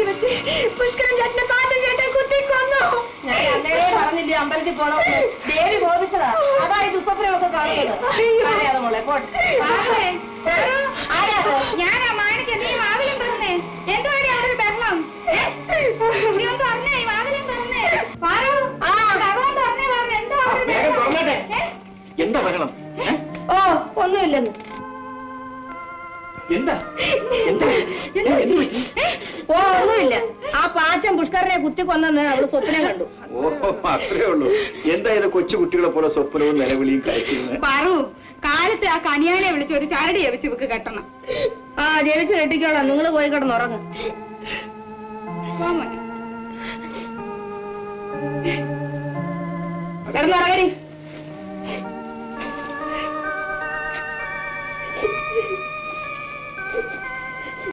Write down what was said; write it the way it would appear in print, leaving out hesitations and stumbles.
വെച്ച് വെച്ച് പുഷ്കരൻ ചേട്ടനെ പാട്ടൻ ചേട്ടൻ കുത്തിക്കൊന്നു. ഞാൻ അന്നേരെ പറഞ്ഞില്ലേ അമ്പലത്തിൽ പോണോ? ദേവി ബോധിച്ചതാ. അതാ ഈ ദുസ്വപ്നമൊക്കെ കാണുന്നത്. മോളെ പോട്ടെ. ഞാനാ മാണിക്ക് നീ വാതിലും പറഞ്ഞേ. എന്തുവാടി അവിടെ ഒരു ബഹളം? നീ ഒന്ന് പറഞ്ഞേ, വാതിലും പറഞ്ഞേ. എന്താ ബഹളം? ഓ ഒന്നുമില്ലെന്ന്. എന്താ ഓ ഒന്നുമില്ല. ആ പാച്ചൻ പുഷ്കരനെ കുത്തിക്കൊന്നെന്ന് അവള് സ്വപ്നം കണ്ടു. ഓ അത്രേ ഉള്ളൂ. എന്തായാലും കൊച്ചുകുട്ടികളെ പോലെ സ്വപ്നവും നിലവിളിയും കഴിക്കുന്നത്. പറു കാലത്ത് ആ കനിയാനെ വിളിച്ച് ഒരു ചരടി ജപിച്ച് ഇവക്ക് കെട്ടണം. ആ ജപിച്ച് കെട്ടിക്കോളാം. നിങ്ങൾ പോയി കിടന്നുറങ്ങ്. കിടന്നുറങ്ങടി.